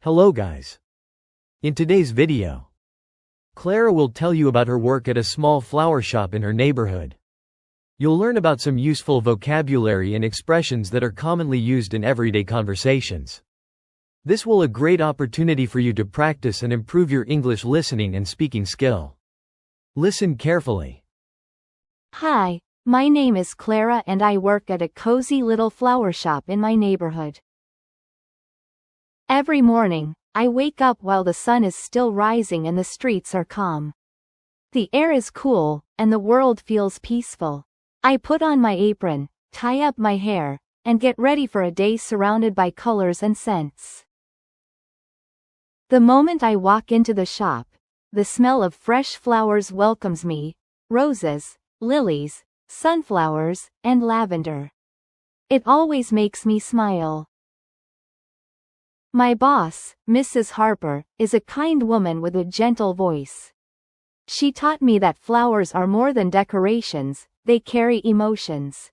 Hello guys. In today's video, Clara will tell you about her work at a small flower shop in her neighborhood. You'll learn about some useful vocabulary and expressions that are commonly used in everyday conversations. This will be a great opportunity for you to practice and improve your English listening and speaking skill. Listen carefully. Hi, my name is Clara and I work at a cozy little flower shop in my neighborhood. Every morning, I wake up while the sun is still rising and the streets are calm. The air is cool, and the world feels peaceful. I put on my apron, tie up my hair, and get ready for a day surrounded by colors and scents. The moment I walk into the shop, the smell of fresh flowers welcomes me: roses, lilies, sunflowers, and lavender. It always makes me smile. My boss, Mrs. Harper, is a kind woman with a gentle voice. She taught me that flowers are more than decorations, they carry emotions.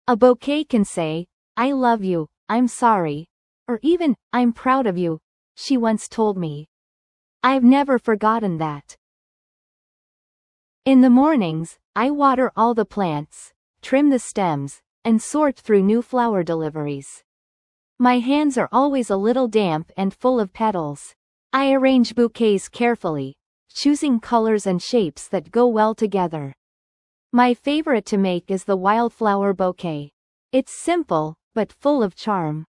A bouquet can say, "I love you, I'm sorry," or even, "I'm proud of you," she once told me. I've never forgotten that. In the mornings, I water all the plants, trim the stems, and sort through new flower deliveries. My hands are always a little damp and full of petals. I arrange bouquets carefully, choosing colors and shapes that go well together. My favorite to make is the wildflower bouquet. It's simple, but full of charm.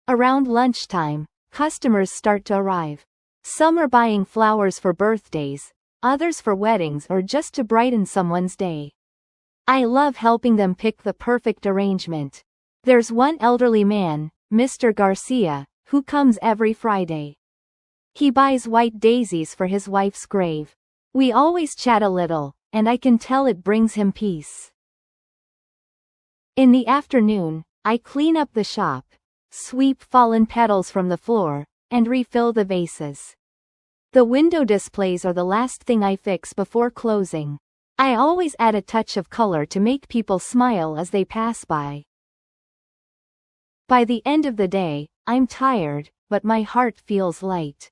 Around lunchtime, customers start to arrive. Some are buying flowers for birthdays, others for weddings or just to brighten someone's day. I love helping them pick the perfect arrangement. There's one elderly man, Mr. Garcia, who comes every Friday. He buys white daisies for his wife's grave. We always chat a little, and I can tell it brings him peace. In the afternoon, I clean up the shop, sweep fallen petals from the floor, and refill the vases. The window displays are the last thing I fix before closing. I always add a touch of color to make people smile as they pass by. By the end of the day, I'm tired, but my heart feels light.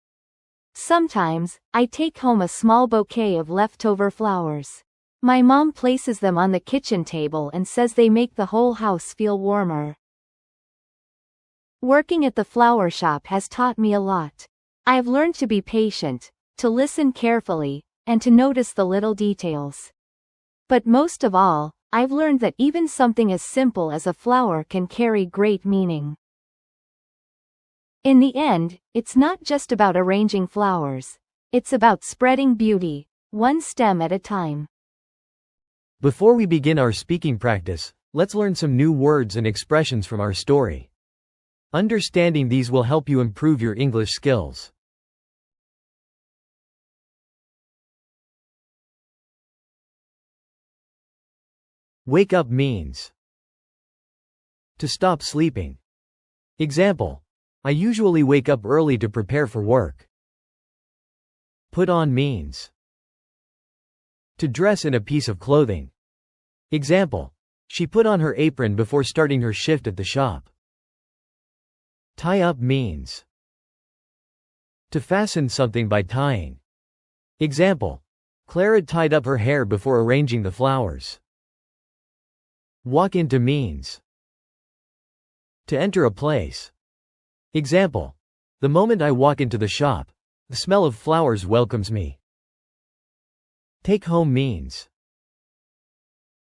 Sometimes, I take home a small bouquet of leftover flowers. My mom places them on the kitchen table and says they make the whole house feel warmer. Working at the flower shop has taught me a lot. I've learned to be patient, to listen carefully, and to notice the little details. But most of all, I've learned that even something as simple as a flower can carry great meaning. In the end, it's not just about arranging flowers. It's about spreading beauty, one stem at a time. Before we begin our speaking practice, let's learn some new words and expressions from our story. Understanding these will help you improve your English skills. Wake up means to stop sleeping. Example: I usually wake up early to prepare for work. Put on means to dress in a piece of clothing. Example: she put on her apron before starting her shift at the shop. Tie up means to fasten something by tying. Example: Clara tied up her hair before arranging the flowers. Walk into means to enter a place. Example: the moment I walk into the shop, the smell of flowers welcomes me. Take home means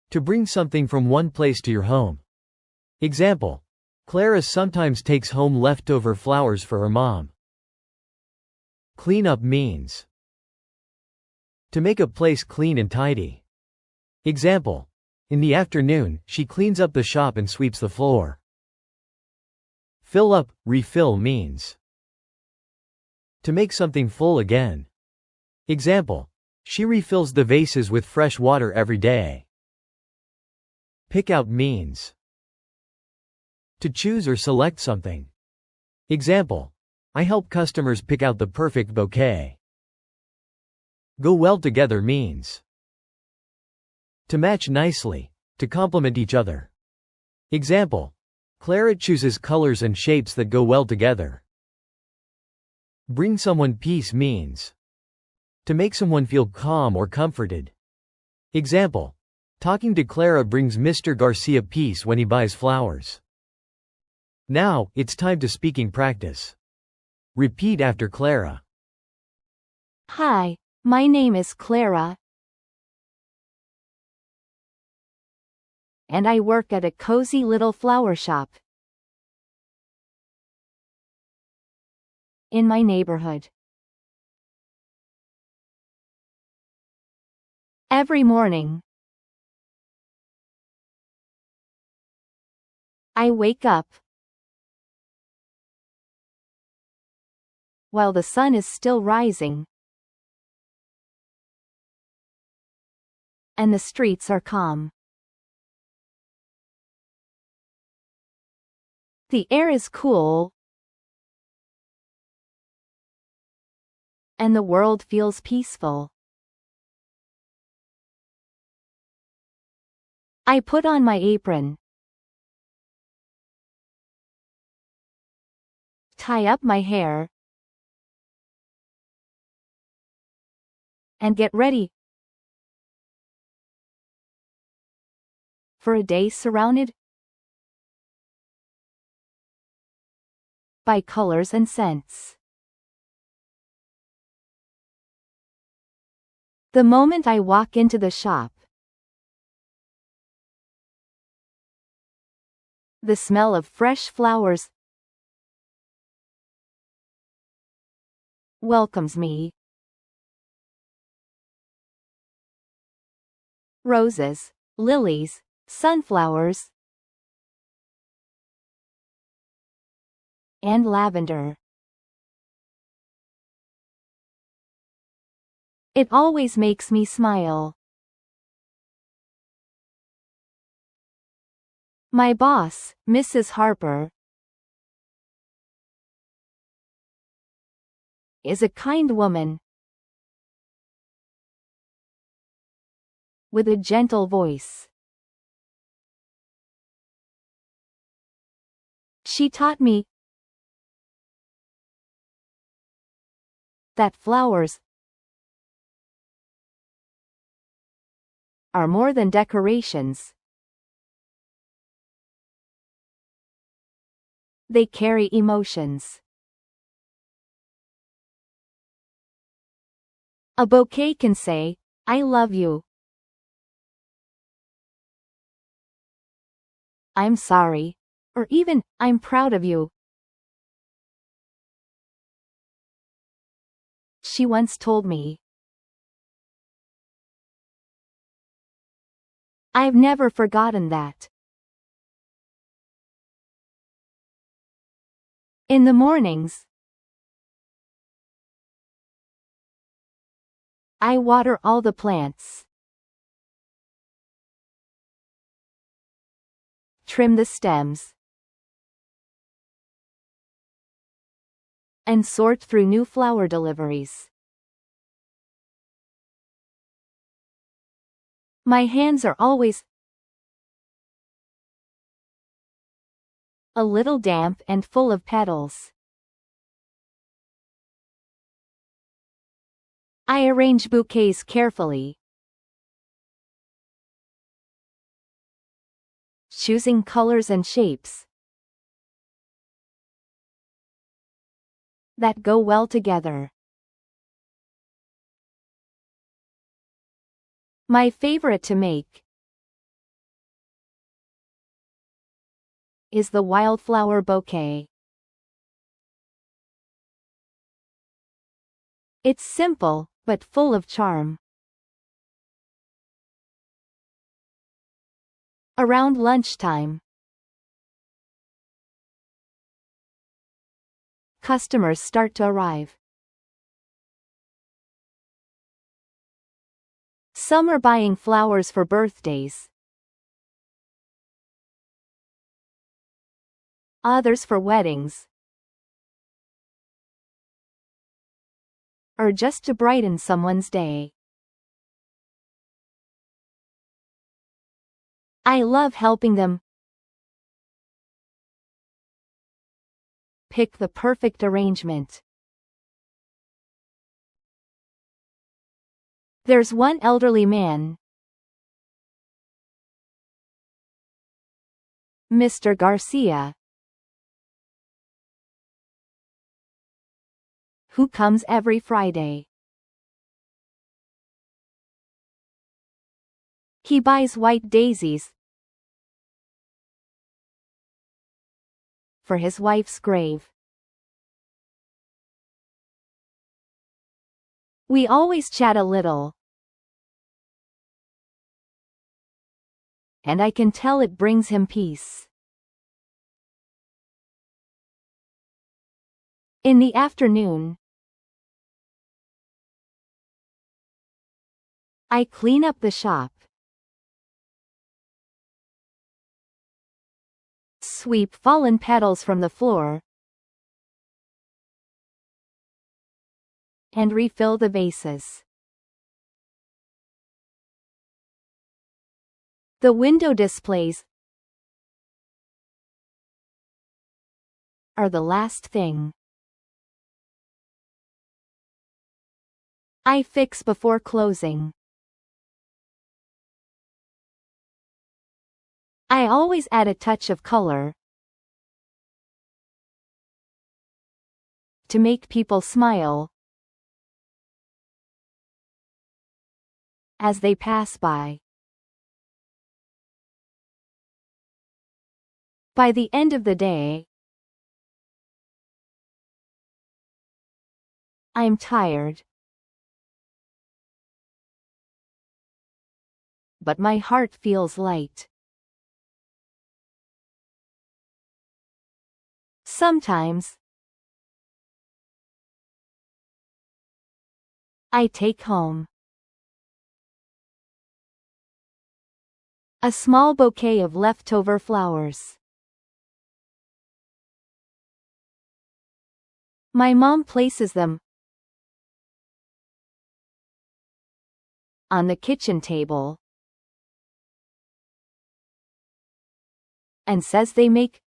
to bring something from one place to your home. Example: Clara sometimes takes home leftover flowers for her mom. Clean up means to make a place clean and tidy. Example: in the afternoon, she cleans up the shop and sweeps the floor. Fill up, refill means to make something full again. Example: she refills the vases with fresh water every day. Pick out means to choose or select something. Example: I help customers pick out the perfect bouquet. Go well together means to match nicely, to complement each other. Example: Clara chooses colors and shapes that go well together. Bring someone peace means to make someone feel calm or comforted. Example: talking to Clara brings Mr. Garcia peace when he buys flowers. Now, it's time to speaking practice. Repeat after Clara. Hi, my name is Clara, and I work at a cozy little flower shop in my neighborhood. Every morning, I wake up while the sun is still rising and the streets are calm. The air is cool and the world feels peaceful. I put on my apron, tie up my hair, and get ready for a day surrounded by colors and scents. The moment I walk into the shop, the smell of fresh flowers welcomes me. Roses, lilies, sunflowers, and lavender. It always makes me smile. My boss, Mrs. Harper, is a kind woman with a gentle voice. She taught me that flowers are more than decorations. They carry emotions. A bouquet can say, "I love you," "I'm sorry," or even, "I'm proud of you." She once told me, "I've never forgotten that." In the mornings, I water all the plants, trim the stems, and sort through new flower deliveries. My hands are always a little damp and full of petals. I arrange bouquets carefully, choosing colors and shapes that go well together. My favorite to make is the wildflower bouquet. It's simple, but full of charm. Around lunchtime, customers start to arrive. Some are buying flowers for birthdays, others for weddings, or just to brighten someone's day. I love helping them pick the perfect arrangement. There's one elderly man, Mr. Garcia, who comes every Friday. He buys white daisies for his wife's grave. We always chat a little, and I can tell it brings him peace. In the afternoon, I clean up the shop, sweep fallen petals from the floor, and refill the vases. The window displays are the last thing I fix before closing. I always add a touch of color to make people smile as they pass by. By the end of the day, I'm tired, but my heart feels light. Sometimes, I take home a small bouquet of leftover flowers. My mom places them on the kitchen table and says they make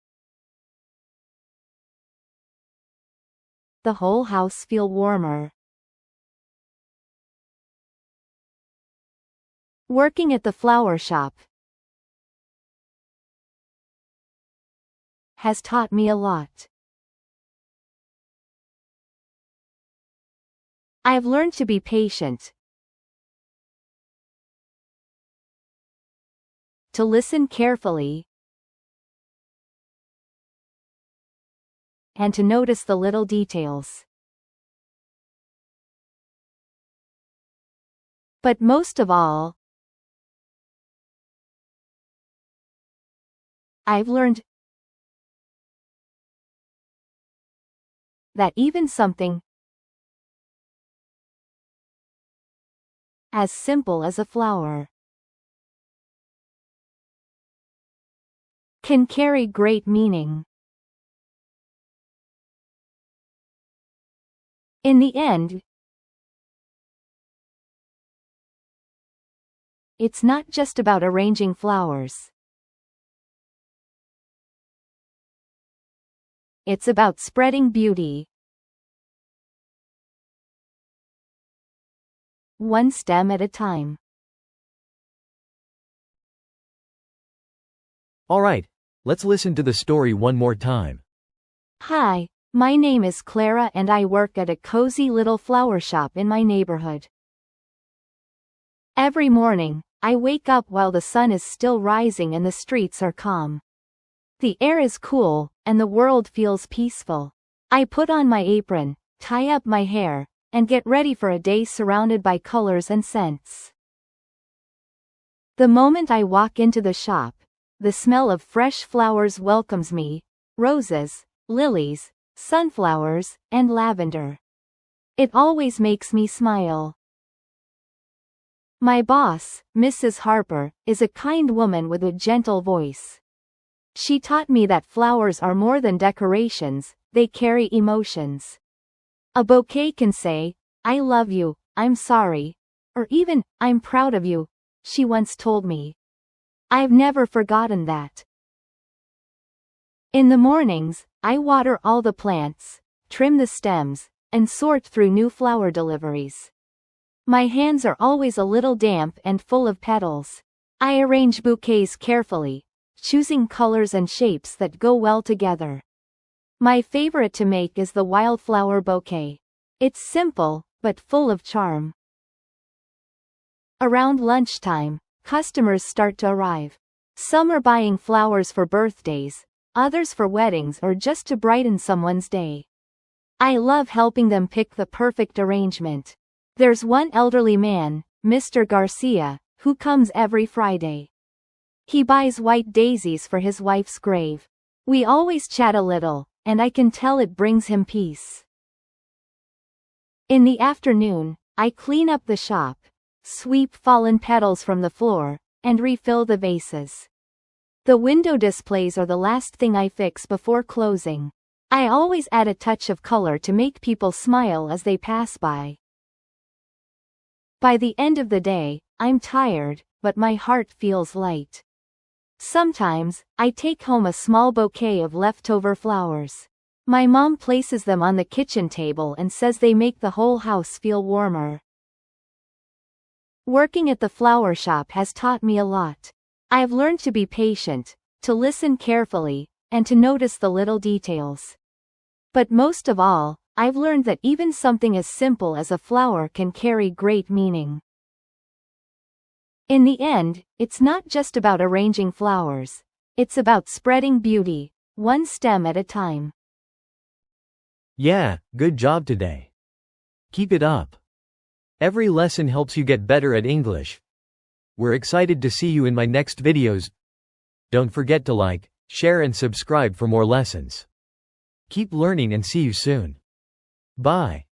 the whole house feel warmer. Working at the flower shop has taught me a lot. I've learned to be patient, to listen carefully, and to notice the little details. But most of all, I've learned that even something as simple as a flower can carry great meaning. In the end, it's not just about arranging flowers. It's about spreading beauty, one stem at a time. Alright, let's listen to the story one more time. Hi, my name is Clara and I work at a cozy little flower shop in my neighborhood. Every morning, I wake up while the sun is still rising and the streets are calm. The air is cool, and the world feels peaceful. I put on my apron, tie up my hair, and get ready for a day surrounded by colors and scents. The moment I walk into the shop, the smell of fresh flowers welcomes me: roses, lilies, sunflowers, and lavender. It always makes me smile. My boss, Mrs. Harper, is a kind woman with a gentle voice. She taught me that flowers are more than decorations, they carry emotions. A bouquet can say, "I love you, I'm sorry," or even, "I'm proud of you," she once told me. I've never forgotten that. In the mornings, I water all the plants, trim the stems, and sort through new flower deliveries. My hands are always a little damp and full of petals. I arrange bouquets carefully, choosing colors and shapes that go well together. My favorite to make is the wildflower bouquet. It's simple, but full of charm. Around lunchtime, customers start to arrive. Some are buying flowers for birthdays, others for weddings or just to brighten someone's day. I love helping them pick the perfect arrangement. There's one elderly man, Mr. Garcia, who comes every Friday. He buys white daisies for his wife's grave. We always chat a little, and I can tell it brings him peace. In the afternoon, I clean up the shop, sweep fallen petals from the floor, and refill the vases. The window displays are the last thing I fix before closing. I always add a touch of color to make people smile as they pass by. By the end of the day, I'm tired, but my heart feels light. Sometimes, I take home a small bouquet of leftover flowers. My mom places them on the kitchen table and says they make the whole house feel warmer. Working at the flower shop has taught me a lot. I've learned to be patient, to listen carefully, and to notice the little details. But most of all, I've learned that even something as simple as a flower can carry great meaning. In the end, it's not just about arranging flowers. It's about spreading beauty, one stem at a time. Yeah, good job today. Keep it up. Every lesson helps you get better at English. We're excited to see you in my next videos. Don't forget to like, share and subscribe for more lessons. Keep learning and see you soon. Bye.